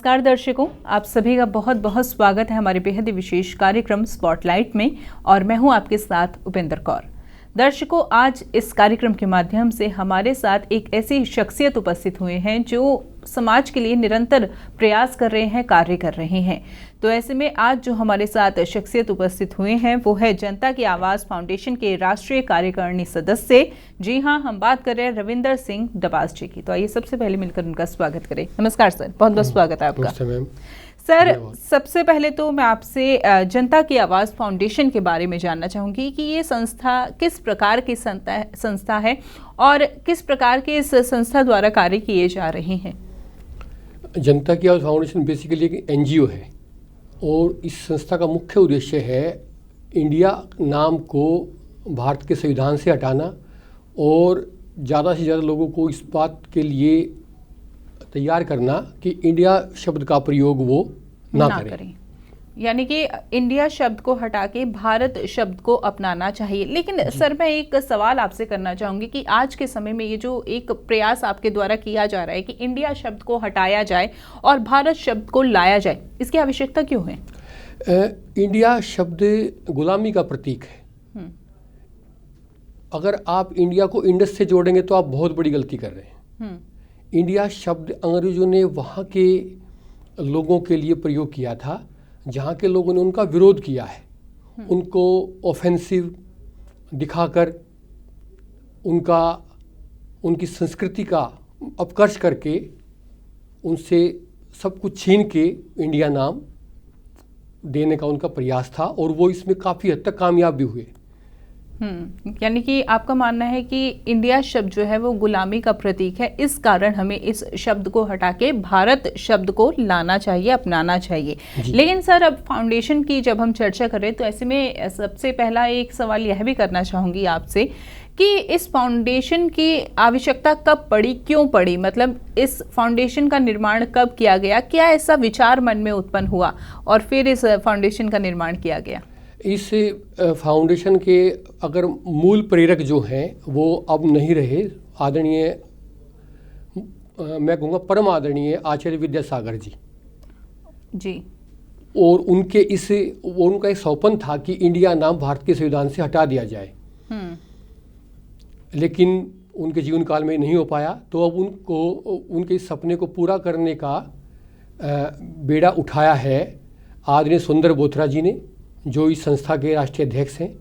नमस्कार दर्शकों, आप सभी का बहुत बहुत स्वागत है हमारे बेहद ही विशेष कार्यक्रम स्पॉटलाइट में और मैं हूं आपके साथ उपेंद्र कौर। दर्शकों, आज इस कार्यक्रम के माध्यम से हमारे साथ एक ऐसी शख्सियत उपस्थित हुए हैं जो समाज के लिए निरंतर प्रयास कर रहे हैं, कार्य कर रहे हैं। तो ऐसे में आज जो हमारे साथ शख्सियत उपस्थित हुए हैं वो है जनता की आवाज़ फाउंडेशन के राष्ट्रीय कार्यकारिणी सदस्य। जी हाँ, हम बात कर रहे हैं रविंदर सिंह डबास जी की। तो आइए सबसे पहले मिलकर उनका स्वागत करें। नमस्कार सर, बहुत बहुत स्वागत है आपका। सर, सबसे पहले तो मैं आपसे जनता की आवाज़ फाउंडेशन के बारे में जानना चाहूँगी कि ये संस्था किस प्रकार की संस्था है और किस प्रकार के इस संस्था द्वारा कार्य किए जा रहे हैं। जनता की आवाज़ फाउंडेशन बेसिकली एक एनजीओ है और इस संस्था का मुख्य उद्देश्य है इंडिया नाम को भारत के संविधान से हटाना और ज़्यादा से ज़्यादा लोगों को इस बात के लिए तैयार करना कि इंडिया शब्द का प्रयोग वो ना करें। यानी कि इंडिया शब्द को हटा के भारत शब्द को अपनाना चाहिए। लेकिन सर, मैं एक सवाल आपसे करना चाहूँगी कि आज के समय में ये जो एक प्रयास आपके द्वारा किया जा रहा है कि इंडिया शब्द को हटाया जाए और भारत शब्द को लाया जाए, इसकी आवश्यकता क्यों है? इंडिया शब्द गुलामी का प्रतीक है। अगर आप इंडिया को इंडस से जोड़ेंगे तो आप बहुत बड़ी गलती कर रहे हैं। इंडिया शब्द अंग्रेजों ने वहाँ के लोगों के लिए प्रयोग किया था जहाँ के लोगों ने उनका विरोध किया है, उनको ऑफेंसिव दिखाकर उनकी संस्कृति का अपकर्ष करके उनसे सब कुछ छीन के इंडिया नाम देने का उनका प्रयास था और वो इसमें काफ़ी हद तक कामयाब भी हुए। यानी कि आपका मानना है कि इंडिया शब्द जो है वो गुलामी का प्रतीक है, इस कारण हमें इस शब्द को हटा के भारत शब्द को लाना चाहिए, अपनाना चाहिए। लेकिन सर, अब फाउंडेशन की जब हम चर्चा करें तो ऐसे में सबसे पहला एक सवाल यह भी करना चाहूँगी आपसे कि इस फाउंडेशन की आवश्यकता कब पड़ी, क्यों पड़ी? मतलब इस फाउंडेशन का निर्माण कब किया गया, क्या ऐसा विचार मन में उत्पन्न हुआ और फिर इस फाउंडेशन का निर्माण किया गया? इस फाउंडेशन के अगर मूल प्रेरक जो हैं वो अब नहीं रहे। आदरणीय, मैं कहूँगा परम आदरणीय आचार्य विद्यासागर जी। और उनका एक सौपन था कि इंडिया नाम भारत के संविधान से हटा दिया जाए। लेकिन उनके जीवन काल में नहीं हो पाया, तो अब उनके इस सपने को पूरा करने का बेड़ा उठाया है आदरणीय सुंदर बोथरा जी ने, जो इस संस्था के राष्ट्रीय अध्यक्ष हैं,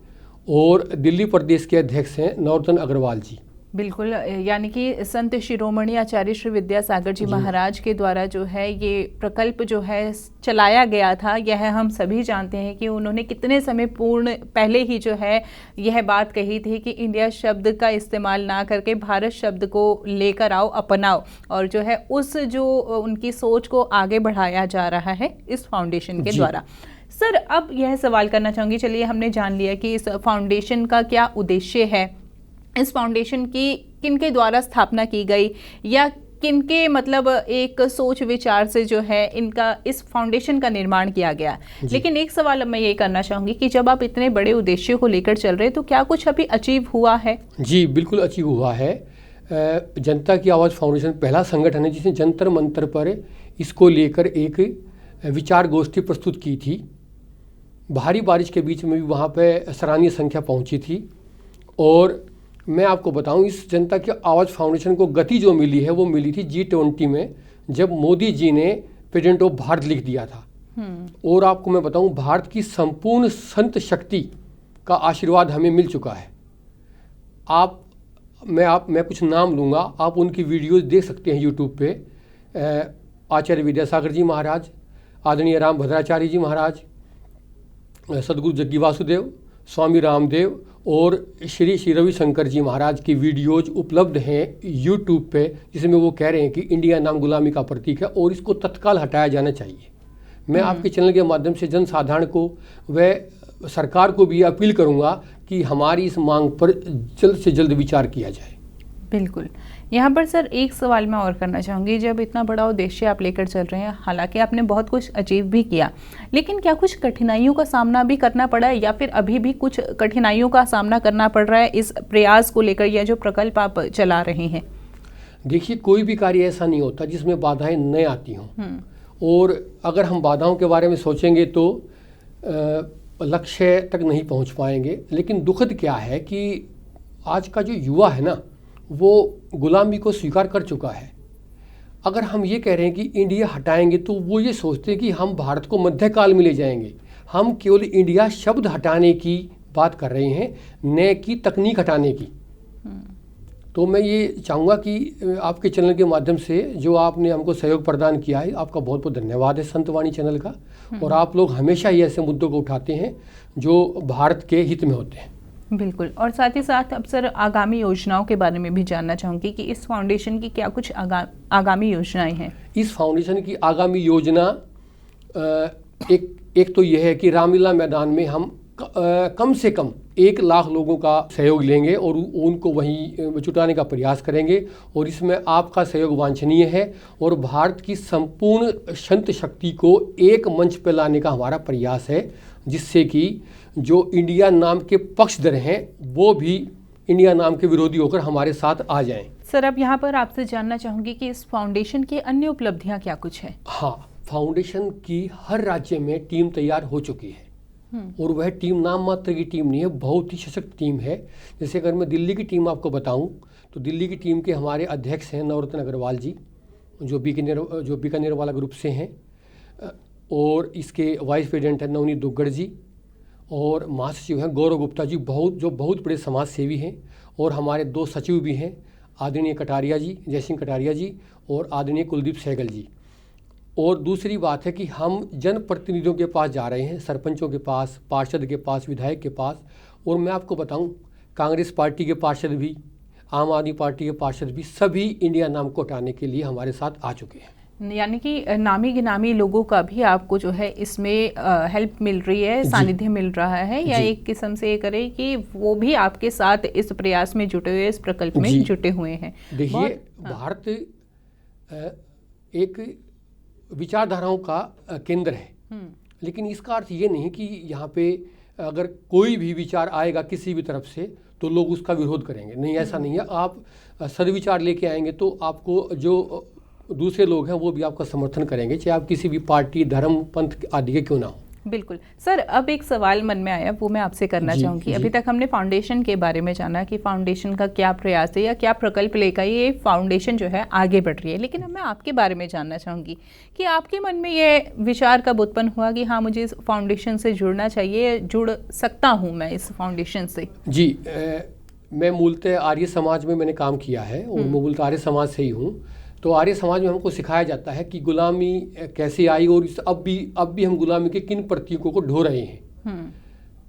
और दिल्ली प्रदेश के अध्यक्ष हैं नरोत्तम अग्रवाल जी। बिल्कुल, यानी कि संत शिरोमणि आचार्य श्री विद्यासागर जी महाराज के द्वारा जो है ये प्रकल्प जो है चलाया गया था। यह हम सभी जानते हैं कि उन्होंने कितने समय पहले ही जो है यह बात कही थी कि इंडिया शब्द का इस्तेमाल ना करके भारत शब्द को लेकर आओ, अपनाओ, और जो है जो उनकी सोच को आगे बढ़ाया जा रहा है इस फाउंडेशन के द्वारा। सर, अब यह सवाल करना चाहूँगी, चलिए हमने जान लिया कि इस फाउंडेशन का क्या उद्देश्य है, इस फाउंडेशन की किनके द्वारा स्थापना की गई या किनके मतलब एक सोच विचार से जो है इस फाउंडेशन का निर्माण किया गया। लेकिन एक सवाल अब मैं ये करना चाहूँगी कि जब आप इतने बड़े उद्देश्य को लेकर चल रहे हैं तो क्या कुछ अभी अचीव हुआ है? जी बिल्कुल अचीव हुआ है। जनता की आवाज़ फाउंडेशन पहला संगठन है जिसने जंतर मंतर पर इसको लेकर एक विचार गोष्ठी प्रस्तुत की थी। भारी बारिश के बीच में भी वहाँ पे सराहनीय संख्या पहुँची थी। और मैं आपको बताऊं, इस जनता की आवाज़ फाउंडेशन को गति जो मिली है वो मिली थी G20 में, जब मोदी जी ने प्रेसिडेंट ऑफ भारत लिख दिया था। और आपको मैं बताऊं, भारत की संपूर्ण संत शक्ति का आशीर्वाद हमें मिल चुका है। मैं कुछ नाम लूँगा, आप उनकी वीडियोज़ देख सकते हैं यूट्यूब पे। आचार्य विद्यासागर जी महाराज, आदरणीय राम भद्राचार्य जी महाराज, सदगुरु जग्गी वासुदेव, स्वामी रामदेव और श्री रविशंकर जी महाराज की वीडियोज उपलब्ध हैं यूट्यूब पे, जिसमें वो कह रहे हैं कि इंडिया नाम गुलामी का प्रतीक है और इसको तत्काल हटाया जाना चाहिए। मैं आपके चैनल के माध्यम से जनसाधारण को व सरकार को भी अपील करूंगा कि हमारी इस मांग पर जल्द से जल्द विचार किया जाए। बिल्कुल। यहाँ पर सर एक सवाल मैं और करना चाहूँगी, जब इतना बड़ा उद्देश्य आप लेकर चल रहे हैं, हालांकि आपने बहुत कुछ अचीव भी किया, लेकिन क्या कुछ कठिनाइयों का सामना भी करना पड़ा है या फिर अभी भी कुछ कठिनाइयों का सामना करना पड़ रहा है इस प्रयास को लेकर या जो प्रकल्प आप चला रहे हैं? देखिए, कोई भी कार्य ऐसा नहीं होता जिसमें बाधाएं न आती हों, और अगर हम बाधाओं के बारे में सोचेंगे तो लक्ष्य तक नहीं पहुंच पाएंगे। लेकिन दुखद क्या है कि आज का जो युवा है ना, वो गुलामी को स्वीकार कर चुका है। अगर हम ये कह रहे हैं कि इंडिया हटाएंगे तो वो ये सोचते हैं कि हम भारत को मध्यकाल में ले जाएंगे। हम केवल इंडिया शब्द हटाने की बात कर रहे हैं, न कि तकनीक हटाने की। तो मैं ये चाहूँगा कि आपके चैनल के माध्यम से जो आपने हमको सहयोग प्रदान किया है, आपका बहुत बहुत धन्यवाद है संतवाणी चैनल का। और आप लोग हमेशा ही ऐसे मुद्दों को उठाते हैं जो भारत के हित में होते हैं। बिल्कुल। और साथ ही साथ अब सर आगामी योजनाओं के बारे में भी जानना चाहूँगी कि इस फाउंडेशन की क्या कुछ आगामी योजनाएं हैं। इस फाउंडेशन की आगामी योजना एक तो यह है कि रामलीला मैदान में हम कम से कम 1 लाख लोगों का सहयोग लेंगे और उनको वहीं जुटाने का प्रयास करेंगे। और इसमें आपका सहयोग वांछनीय है और भारत की संपूर्ण संत शक्ति को एक मंच पर लाने का हमारा प्रयास है, जिससे कि जो इंडिया नाम के पक्षधर हैं वो भी इंडिया नाम के विरोधी होकर हमारे साथ आ जाएं। सर अब यहाँ पर आपसे जानना चाहूँगी कि इस फाउंडेशन की अन्य उपलब्धियाँ क्या कुछ है। हाँ, फाउंडेशन की हर राज्य में टीम तैयार हो चुकी है और वह टीम नाम मात्र की टीम नहीं है, बहुत ही सशक्त टीम है। जैसे अगर मैं दिल्ली की टीम आपको बताऊं तो दिल्ली की टीम के हमारे अध्यक्ष हैं नवरत्न अग्रवाल जी, जो बीकानेर वाला ग्रुप से हैं, और इसके वाइस प्रेसिडेंट हैं नवनीत दुग्गड़ जी, और महासचिव हैं गौरव गुप्ता जी, बहुत बड़े समाज सेवी हैं। और हमारे 2 सचिव भी हैं, आदरणीय कटारिया जी, जयसिंह कटारिया जी और आदरणीय कुलदीप सहगल जी। और दूसरी बात है कि हम जनप्रतिनिधियों के पास जा रहे हैं, सरपंचों के पास, पार्षद के पास, विधायक के पास। और मैं आपको बताऊं, कांग्रेस पार्टी के पार्षद भी, आम आदमी पार्टी के पार्षद भी, सभी इंडिया नाम को हटाने के लिए हमारे साथ आ चुके हैं। यानी कि नामी गिनामी लोगों का भी आपको जो है इसमें हेल्प मिल रही है, सानिध्य मिल रहा है, या एक किस्म से ये करें कि वो भी आपके साथ इस प्रयास में जुटे हुए, इस प्रकल्प में जुटे हुए हैं। देखिए, भारत एक विचारधाराओं का केंद्र है, लेकिन इसका अर्थ ये नहीं कि यहाँ पे अगर कोई भी विचार आएगा किसी भी तरफ से तो लोग उसका विरोध करेंगे। नहीं, ऐसा नहीं है। आप सदविचार लेके आएंगे तो आपको जो दूसरे लोग हैं वो भी आपका समर्थन करेंगे, चाहे आप किसी भी पार्टी, धर्म, पंथ आदि के क्यों ना हो। बिल्कुल। सर अब एक सवाल मन में आया, वो मैं आपसे करना चाहूँगी। अभी तक हमने फाउंडेशन के बारे में जाना कि फाउंडेशन का क्या प्रयास है या क्या प्रकल्प लेकर ये फाउंडेशन जो है आगे बढ़ रही है, लेकिन अब मैं आपके बारे में जानना चाहूँगी कि आपके मन में ये विचार कब उत्पन्न हुआ कि हाँ मुझे इस फाउंडेशन से जुड़ना चाहिए, जुड़ सकता हूँ मैं इस फाउंडेशन से। जी, मैं मूलतः आर्य समाज में मैंने काम किया है और मैं मूलतः आर्य समाज से ही हूँ। तो आर्य समाज में हमको सिखाया जाता है कि गुलामी कैसे आई और अब भी हम गुलामी के किन प्रतीकों को ढो रहे हैं।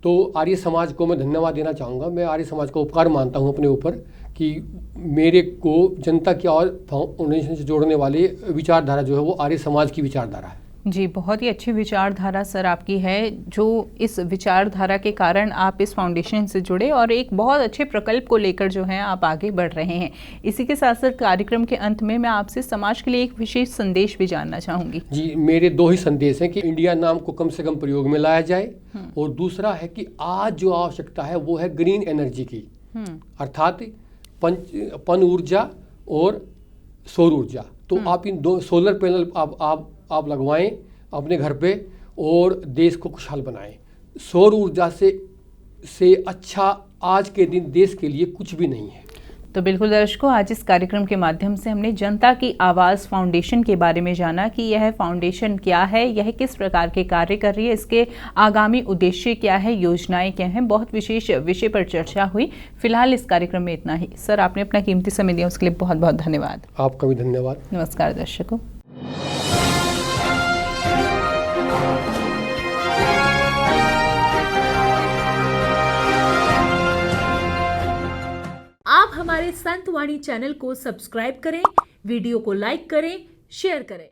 तो आर्य समाज को मैं धन्यवाद देना चाहूँगा। मैं आर्य समाज का उपकार मानता हूँ अपने ऊपर कि मेरे को जनता की आवाज़ फाउंडेशन से जोड़ने वाले विचारधारा जो है वो आर्य समाज की विचारधारा है। जी, बहुत ही अच्छी विचारधारा सर आपकी है, जो इस विचारधारा के कारण आप इस फाउंडेशन से जुड़े और एक बहुत अच्छे प्रकल्प को लेकर जो है आप आगे बढ़ रहे हैं। इसी के साथ साथ कार्यक्रम के अंत में मैं आपसे समाज के लिए एक विशेष संदेश भी जानना चाहूँगी। जी, मेरे 2 ही संदेश हैं कि इंडिया नाम को कम से कम प्रयोग में लाया जाए, और दूसरा है कि आज जो आवश्यकता है वो है ग्रीन एनर्जी की, अर्थात पन ऊर्जा और सौर ऊर्जा। तो आप इन 2 सोलर पैनल आप लगवाएं अपने घर पे और देश को खुशहाल बनाएं। सौर ऊर्जा से अच्छा आज के दिन देश के लिए कुछ भी नहीं है। तो बिल्कुल दर्शकों, आज इस कार्यक्रम के माध्यम से हमने जनता की आवाज़ फाउंडेशन के बारे में जाना कि यह फाउंडेशन क्या है, यह किस प्रकार के कार्य कर रही है, इसके आगामी उद्देश्य क्या है, योजनाएं क्या हैं। बहुत विशेष विषय पर चर्चा हुई। फिलहाल इस कार्यक्रम में इतना ही। सर आपने अपना कीमती समय दिया, उसके लिए बहुत बहुत धन्यवाद। आपका भी धन्यवाद। नमस्कार दर्शकों। आप हमारे संतवाणी चैनल को सब्सक्राइब करें, वीडियो को लाइक करें, शेयर करें।